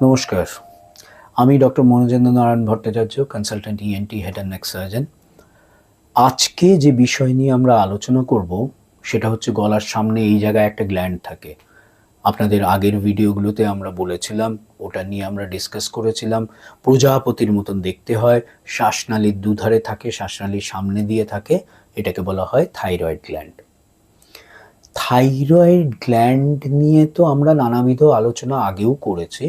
নমস্কার, আমি doctor Manojendra Narayan Bhattacharya, consultant ENT head and neck surgeon. আজকে যে বিষয় নিয়ে আমরা আলোচনা করব সেটা হচ্ছে গলার সামনে এই জায়গায় একটা গ্ল্যান্ড থাকে। আপনাদের আগের ভিডিওগুলোতে আমরা বলেছিলাম, ওটা নিয়ে আমরা ডিসকাস করেছিলাম। প্রজাপতির মতন দেখতে হয়, শ্বাসনালীর দুধারে থাকে, শ্বাসনালীর সামনে দিয়ে থাকে। এটাকে বলা হয় থাইরয়েড গ্ল্যান্ড। থাইরয়েড গ্ল্যান্ড নিয়ে তো আমরা নানাবিধ আলোচনা আগেও করেছি।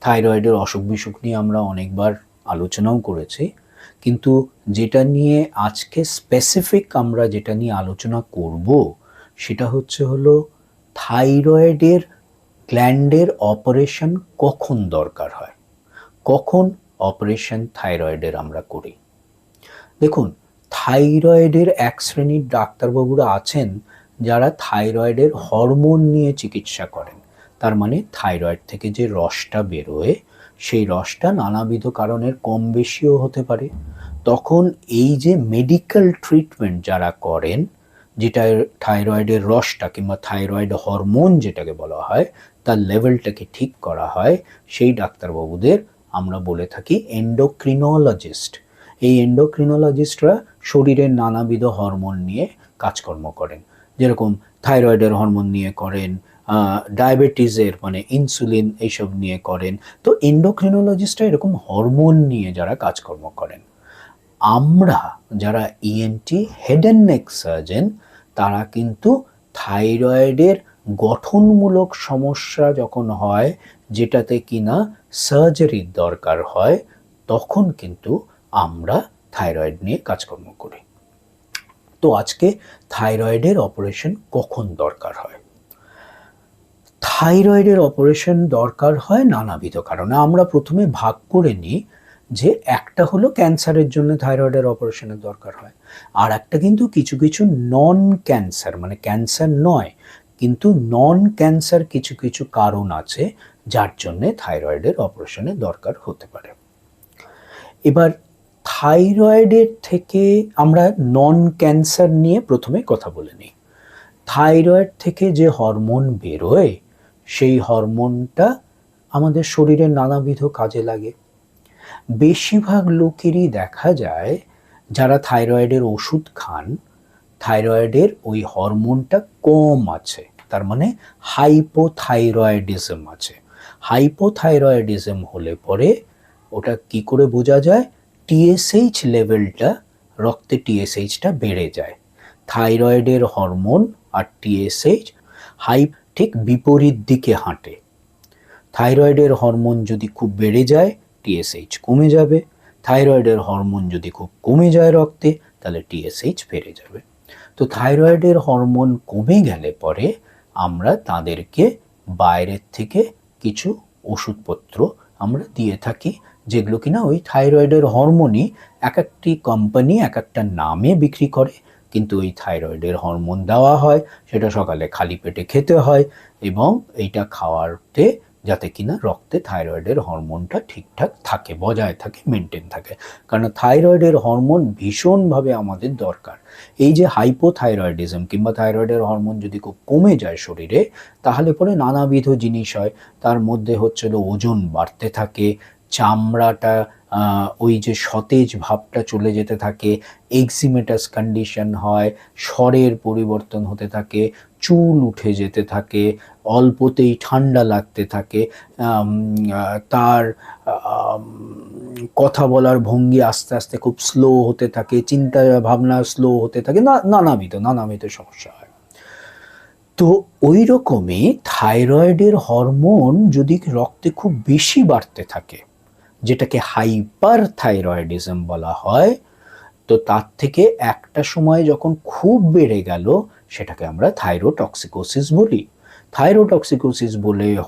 থাইরয়েডের অসুখ বিসুখ নিয়ে আমরা অনেকবার আলোচনাও করেছি, কিন্তু যেটা নিয়ে আজকে স্পেসিফিক আমরা যেটা নিয়ে আলোচনা করব সেটা হলো থাইরয়েডের গ্ল্যান্ডের অপারেশন কখন দরকার হয়, কখন অপারেশন থাইরয়েডের আমরা করি। দেখুন, থাইরয়েডের এক শ্রেণীর ডাক্তারবাবুরা আছেন যারা থাইরয়েডের হরমোন নিয়ে চিকিৎসা করেন। তার মানে থাইরয়েড থেকে যে রসটা বেরোয় সেই রসটা নানাবিধ কারণের কম বেশিও হতে পারে। তখন এই যে মেডিকেল ট্রিটমেন্ট যারা করেন, যেটা থাইরয়েডের রসটা কিংবা থাইরয়েড হরমোন যেটাকে বলা হয় তার লেভেলটাকে ঠিক করা হয়, সেই ডাক্তারবাবুদের আমরা বলে থাকি এন্ডোক্রিনোলজিস্ট। এই এন্ডোক্রিনোলজিস্টরা শরীরের নানাবিধ হরমোন নিয়ে কাজকর্ম করেন, যেরকম থাইরয়েডের হরমোন নিয়ে করেন, ডায়াবেটিসের মানে ইনসুলিন এইসব নিয়ে করেন। তো এন্ডোক্রিনোলজিস্টরা এরকম হরমোন নিয়ে যারা কাজকর্ম করেন। আমরা যারা ENT head and neck surgeon তারা কিন্তু থাইরয়েডের গঠনমূলক সমস্যা যখন হয়, যেটাতে কিনা সার্জারির দরকার হয়, তখন কিন্তু আমরা থাইরয়েড নিয়ে কাজকর্ম করি। তো আজকে থাইরয়েডের অপারেশন কখন দরকার হয়? থাইরয়েডের অপারেশন দরকার হয় নানাবিধ কারণে। আমরা প্রথমে ভাগ করে নিই যে একটা হলো ক্যান্সারের জন্য থাইরয়েডের অপারেশনের দরকার হয়, আর একটা কিন্তু কিছু কিছু নন ক্যান্সার মানে ক্যান্সার নয় কিন্তু নন ক্যান্সার কিছু কিছু কারণ আছে যার জন্য থাইরয়েডের অপারেশনের দরকার হতে পারে। এবার থাইরয়েডের থেকে আমরা নন ক্যান্সার নিয়ে প্রথমে কথা বলে নিই। থাইরয়েড থেকে যে হরমোন বেরোয় সেই হরমোনটা আমাদের শরীরের নানাবিধ কাজে লাগে। বেশিরভাগ লোকেরই দেখা যায় যারা থাইরয়েডের ওষুধ খান, থাইরয়েডের ওই হরমোনটা কম আছে, তার মানে হাইপোথাইরয়েডিজম আছে। হাইপোথাইরয়েডিজম হলে পরে ওটা কি করে বোঝা যায়? টিএসএইচ লেভেলটা, রক্তে টিএসএইচটা বেড়ে যায়। থাইরয়েডের হরমোন আর টিএসএইচ ঠিক বিপরীত দিকে হাঁটে। থাইরয়েডের হরমোন যদি খুব বেড়ে যায় টিএসএইচ কমে যাবে, থাইরয়েডের হরমোন যদি খুব কমে যায় রক্তে তাহলে টিএসএইচ বেড়ে যাবে। তো থাইরয়েডের হরমোন কমে গেলে পরে আমরা তাদেরকে বাইরের থেকে কিছু ওষুধপত্র আমরা দিয়ে থাকি, যেগুলো কিনা ওই থাইরয়েডের হরমোনই এক একটি কোম্পানি এক একটা নামে বিক্রি করে, কিন্তু ওই থাইরয়েডের হরমোন দেওয়া হয়, সেটা সকালে খালি পেটে খেতে হয় এবং এইটা খাওয়াতে যাতে কিনা রক্তে থাইরয়েডের হরমোনটা ঠিকঠাক থাকে, বজায় থাকে, মেনটেন থাকে। কারণ থাইরয়েডের হরমোন ভীষণভাবে আমাদের দরকার। এই যে হাইপোথাইরয়েডিজম কিংবা থাইরয়েডের হরমোন যদি খুব কমে যায় শরীরে, তাহলে পরে নানাবিধ জিনিস হয়। তার মধ্যে হচ্ছিল ওজন বাড়তে থাকে, চামড়াটা ওই যে সতেজ ভাবটা চলে যেতে থাকে, এক্সিমেটাস কন্ডিশন হয়, স্বরের পরিবর্তন হতে থাকে, চুল উঠে যেতে থাকে, অল্পতেই ঠান্ডা লাগতে থাকে, তার কথা বলার ভঙ্গি আস্তে আস্তে খুব স্লো হতে থাকে, চিন্তা ভাবনা স্লো হতে থাকে, নানাবিধ সমস্যা হয়। তো ওই রকমই থাইরয়েডের হরমোন যদি রক্তে খুব বেশি বাড়তে থাকে, যেটাকে হাইপার থাইরয়েডিজম বলা হয়, তো তার থেকে একটা সময় যখন খুব বেড়ে গেল সেটাকে আমরা থাইরোটক্সিকোসিস বলি। থাইরোটক্সিকোসিস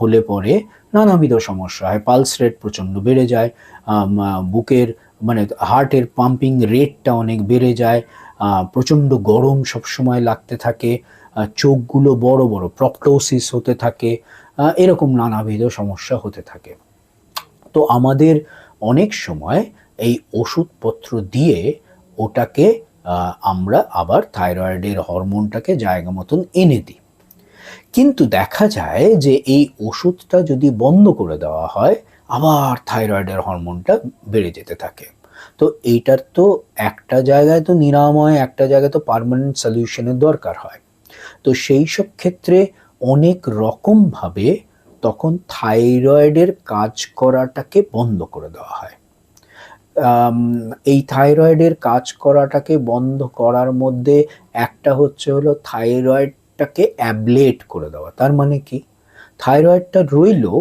হলে পরে নানাবিধ সমস্যা হয়। পালস রেট প্রচণ্ড বেড়ে যায়, বুকের মানে হার্টের পাম্পিং রেটটা অনেক বেড়ে যায়, প্রচণ্ড গরম সবসময় লাগতে থাকে, চোখগুলো বড় বড় প্রপটোসিস হতে থাকে, এরকম নানাবিধ সমস্যা হতে থাকে। তো আমাদের অনেক সময় এই ওষুধপত্র দিয়ে ওটাকে আমরা আবার থাইরয়েডের হরমোনটাকে জায়গা মতন এনে দিই। কিন্তু দেখা যায় যে এই ওষুধটা যদি বন্ধ করে দেওয়া হয় আবার থাইরয়েডের হরমোনটা বেড়ে যেতে থাকে। তো এইটার তো একটা জায়গায় তো নিরাময়, একটা জায়গায় তো পার্মানেন্ট সলিউশনের দরকার হয়। তো সেই সব ক্ষেত্রে অনেক রকমভাবে তখন থাইরয়েডের কাজ করাটাকে বন্ধ করে দেওয়া হয়। এই থাইরয়েডের কাজ করাটাকে বন্ধ করার মধ্যে একটা হচ্ছে হলো থাইরয়েডটাকে অ্যাবলেট করে দেওয়া। তার মানে কি, থাইরয়েডটা রইলো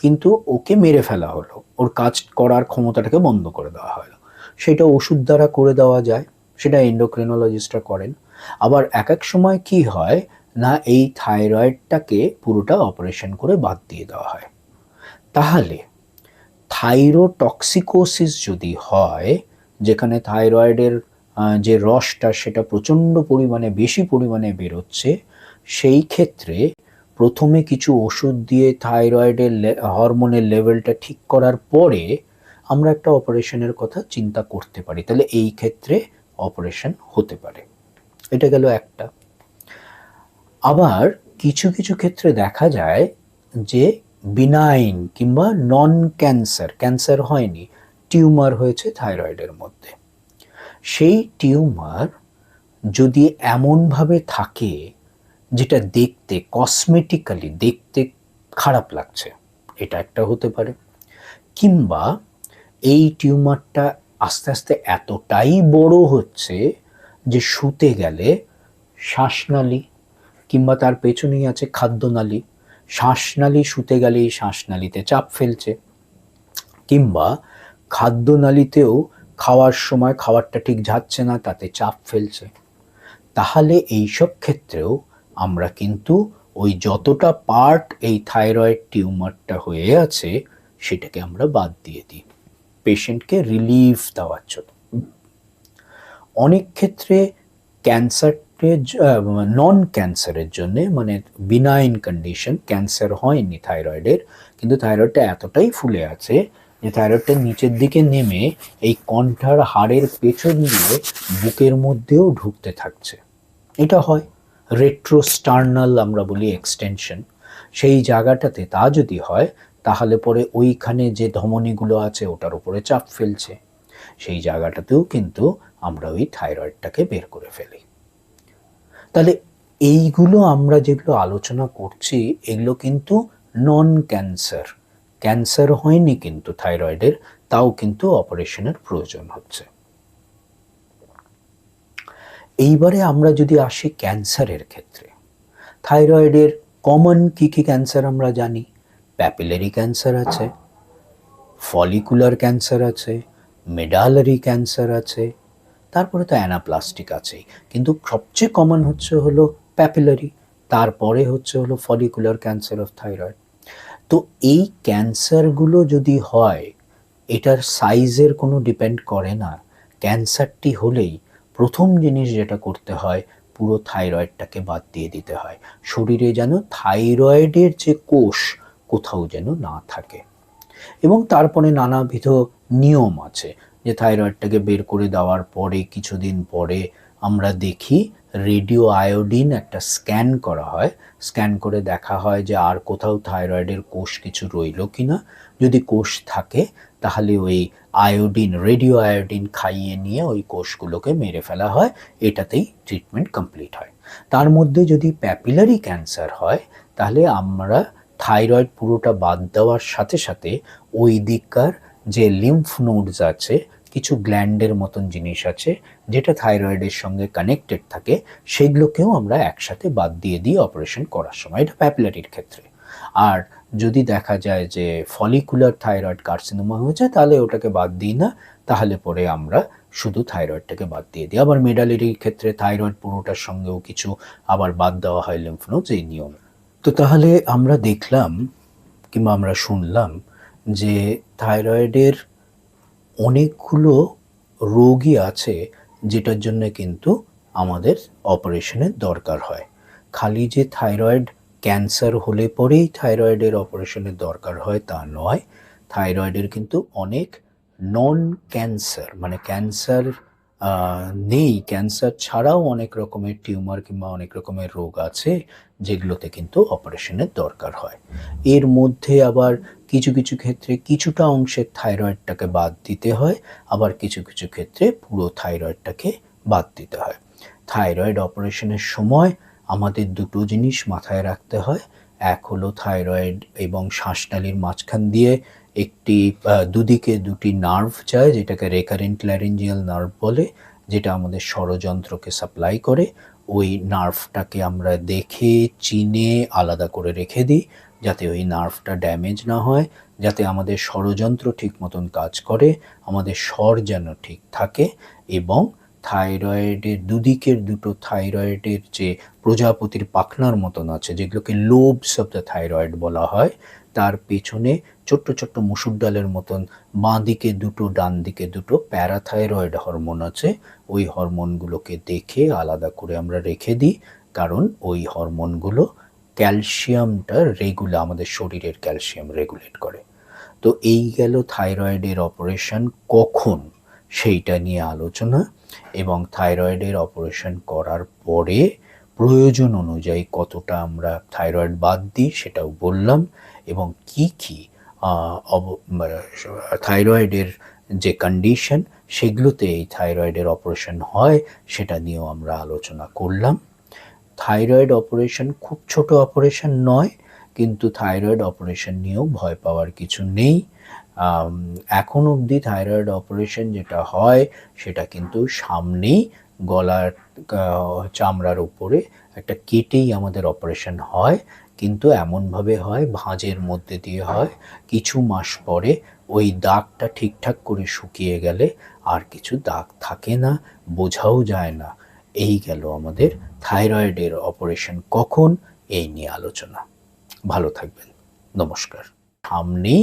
কিন্তু ওকে মেরে ফেলা হলো, ওর কাজ করার ক্ষমতাটাকে বন্ধ করে দেওয়া হলো। সেটা ওষুধ দ্বারা করে দেওয়া যায়, সেটা এন্ডোক্রিনোলজিস্টরা করেন। আবার এক এক সময় কি হয় না, এই থাইরয়েডটাকে পুরোটা অপারেশন করে বাদ দিয়ে দেওয়া হয়। তাহলে থাইরোটক্সিকোসিস যদি হয়, যেখানে থাইরয়েডের যে রসটা সেটা প্রচণ্ড পরিমাণে বেশি পরিমাণে বেরোচ্ছে, সেই ক্ষেত্রে প্রথমে কিছু ওষুধ দিয়ে থাইরয়েডের হরমোনের লেভেলটা ঠিক করার পরে আমরা একটা অপারেশনের কথা চিন্তা করতে পারি। তাহলে এই ক্ষেত্রে অপারেশন হতে পারে। এটা গেল একটা। আবার কিছু কিছু ক্ষেত্রে দেখা যায় যে বিনাইন কিংবা নন ক্যান্সার, ক্যান্সার হয়নি, টিউমার হয়েছে থাইরয়েডের মধ্যে। সেই টিউমার যদি এমনভাবে থাকে যেটা দেখতে কসমেটিক্যালি দেখতে খারাপ লাগছে, এটা একটা হতে পারে। কিংবা এই টিউমারটা আস্তে আস্তে এতটাই বড় হচ্ছে যে শুতে গেলে শ্বাসনালী কিংবা তার পেছনেই আছে খাদ্যনালী, শ্বাসনালী শুতে গেলেই শ্বাসনালীতে চাপ ফেলছে, কিংবা খাদ্যনালীতেও খাওয়ার সময় খাবারটা ঠিক যাচ্ছে না, তাতে চাপ ফেলছে। তাহলে এইসব ক্ষেত্রেও আমরা কিন্তু ওই যতটা পার্ট এই থাইরয়েড টিউমারটা হয়ে আছে সেটাকে আমরা বাদ দিয়ে দিই পেশেন্টকে রিলিফ দেওয়ার জন্য। অনেক ক্ষেত্রে ক্যান্সারের নন ক্যান্সারের জন্যে, মানে বিনাইন কন্ডিশন, ক্যান্সার হয়নি থাইরয়েডের, কিন্তু থাইরয়েডটা এতটাই ফুলে আছে যে থাইরয়েডটা নিচের দিকে নেমে এই কণ্ঠার হাড়ের পেছন দিয়ে বুকের মধ্যেও ঢুকতে থাকছে। এটা হয় রেট্রোস্টার্নাল আমরা বলি এক্সটেনশন। সেই জায়গাটাতে তা যদি হয় তাহলে পরে ওইখানে যে ধমনীগুলো আছে ওটার উপরে চাপ ফেলছে, সেই জায়গাটাতেও কিন্তু আমরা ওই থাইরয়েডটাকে বের করে ফেলি। তাহলে এইগুলো আমরা যেগুলো আলোচনা করছি এগুলো কিন্তু নন ক্যান্সার, ক্যান্সার হয়নি কিন্তু থাইরয়েডের, তাও কিন্তু অপারেশনের প্রয়োজন হচ্ছে। এইবারে আমরা যদি আসি ক্যান্সারের ক্ষেত্রে, থাইরয়েডের কমন কি কি ক্যান্সার আমরা জানি। প্যাপিলারি ক্যান্সার আছে, ফলিকুলার ক্যান্সার আছে, মেডালারি ক্যান্সার আছে, তারপরে তো অ্যানাপ্লাস্টিক আছেই, কিন্তু সবচেয়ে কমন হচ্ছে হলো প্যাপিলারি, তারপরে হচ্ছে হলো ফলিকুলার ক্যান্সার অফ থাইরয়েড। তো এই ক্যান্সারগুলো যদি হয়, এটার সাইজের কোনো ডিপেন্ড করে না। ক্যান্সারটি হলেই প্রথম জিনিস যেটা করতে হয়, পুরো থাইরয়েডটাকে বাদ দিয়ে দিতে হয়। শরীরে যেন থাইরয়েডের যে কোষ কোথাও যেন না থাকে। এবং তারপরে নানাবিধ নিয়ম আছে, যে থাইরয়েডটাকে বের করে দেওয়ার পরে কিছুদিন পরে আমরা দেখি রেডিও আয়োডিন একটা স্ক্যান করা হয়, স্ক্যান করে দেখা হয় যে আর কোথাও থাইরয়েডের কোষ কিছু রইল কিনা। যদি কোষ থাকে তাহলে ওই আয়োডিন, রেডিও আয়োডিন খাইয়ে নিয়ে ওই কোষগুলোকে মেরে ফেলা হয়, এটাতেই ট্রিটমেন্ট কমপ্লিট হয়। তার মধ্যে যদি প্যাপিলারি ক্যান্সার হয় তাহলে আমরা থাইরয়েড পুরোটা বাদ দেওয়ার সাথে সাথে ওই দিককার যে লিম্ফ নোডস আছে, কিছু গ্ল্যান্ডের মতন জিনিস আছে যেটা থাইরয়েডের সঙ্গে কানেক্টেড থাকে, সেগুলোকেও আমরা একসাথে বাদ দিয়ে দিই অপারেশন করার সময়। এটা প্যাপিলারির ক্ষেত্রে। আর যদি দেখা যায় যে ফলিকুলার থাইরয়েড কার্সিনোমা হয়েছে তাহলে ওটাকে বাদ দিই না, তাহলে পরে আমরা শুধু থাইরয়েডটাকে বাদ দিয়ে দিই। আবার মেডালারির ক্ষেত্রে থাইরয়েড পুরোটার সঙ্গেও কিছু আবার বাদ দেওয়া হয় লিম্ফ নোডস, এই নিয়ম। তো তাহলে আমরা দেখলাম কিংবা আমরা শুনলাম যে থাইরয়েডের অনেকগুলো রোগই আছে যেটার জন্য কিন্তু আমাদের অপারেশনের দরকার হয়। খালি যে থাইরয়েড ক্যান্সার হলে পরেই থাইরয়েডের অপারেশনের দরকার হয় তা নয়। থাইরয়েডের কিন্তু অনেক নন ক্যান্সার, মানে ক্যান্সার নেই, ক্যান্সার ছাড়াও অনেক রকমের টিউমার কিংবা অনেক রকমের রোগ আছে যেগুলোতে কিন্তু অপারেশনের দরকার হয়। এর মধ্যে আবার কিছু কিছু ক্ষেত্রে কিছুটা অংশের থাইরয়েডটাকে বাদ দিতে হয়, আবার কিছু কিছু ক্ষেত্রে পুরো থাইরয়েডটাকে বাদ দিতে হয়। থাইরয়েড অপারেশনের সময় আমাদের দুটো জিনিস মাথায় রাখতে হয়। এক হলো থাইরয়েড এবং শ্বাসনালীর মাঝখান দিয়ে একটি দুদিকে দুটি নার্ভ যায়, যেটাকে রেকারেন্ট ল্যারিঞ্জিয়াল নার্ভ বলে, যেটা আমাদের স্বরযন্ত্রকে সাপ্লাই করে। ওই নার্ভটাকে আমরা দেখে চিনে আলাদা করে রেখে দিই, যাতে ওই নার্ভটা ড্যামেজ না হয়, যাতে আমাদের স্বরযন্ত্র ঠিক মতন কাজ করে, আমাদের স্বর যেন ঠিক থাকে। এবং থাইরয়েডের দুদিকের দুটো থাইরয়েডের যে প্রজাপতির পাখনার মতন আছে, যেগুলোকে লোবস অফ দ্য থাইরয়েড বলা হয়, তার পেছনে ছোট্ট ছোট্ট মসুর ডালের মতন বাঁ দিকে দুটো ডান দিকে দুটো প্যারাথাইরয়েড হরমোন আছে। ওই হরমোনগুলোকে দেখে আলাদা করে আমরা রেখে দিই, কারণ ওই হরমোনগুলো ক্যালসিয়ামটা আমাদের শরীরের ক্যালসিয়াম রেগুলেট করে। তো এই গেল থাইরয়েডের অপারেশন কখন সেইটা নিয়ে আলোচনা, এবং থাইরয়েডের অপারেশন করার পরে প্রয়োজন অনুযায়ী কতটা আমরা থাইরয়েড বাদ দিই সেটাও বললাম, এবং কি কি থাইরয়েডের যে কন্ডিশন সেগুলোতে এই থাইরয়েডের অপারেশন হয় সেটা নিয়েও আমরা আলোচনা করলাম। থাইরয়েড অপারেশন খুব ছোট অপারেশন নয়, কিন্তু থাইরয়েড অপারেশন নিয়েও ভয় পাওয়ার কিছু নেই। এখন অবধি থাইরয়েড অপারেশন যেটা হয় সেটা কিন্তু সামনেই গলার চামড়ার উপরে একটা কেটেই আমাদের অপারেশন হয়, কিন্তু এমনভাবে হয় ভাঁজের মধ্যে দিয়ে হয়। কিছু মাস পরে ওই দাগটা ঠিকঠাক করে শুকিয়ে গেলে আর কিছু দাগ থাকে না, বোঝাও যায় না। এই গেল আমাদের থাইরয়েডের অপারেশন কখন এই নিয়ে আলোচনা। ভালো থাকবেন, নমস্কার। সামনেই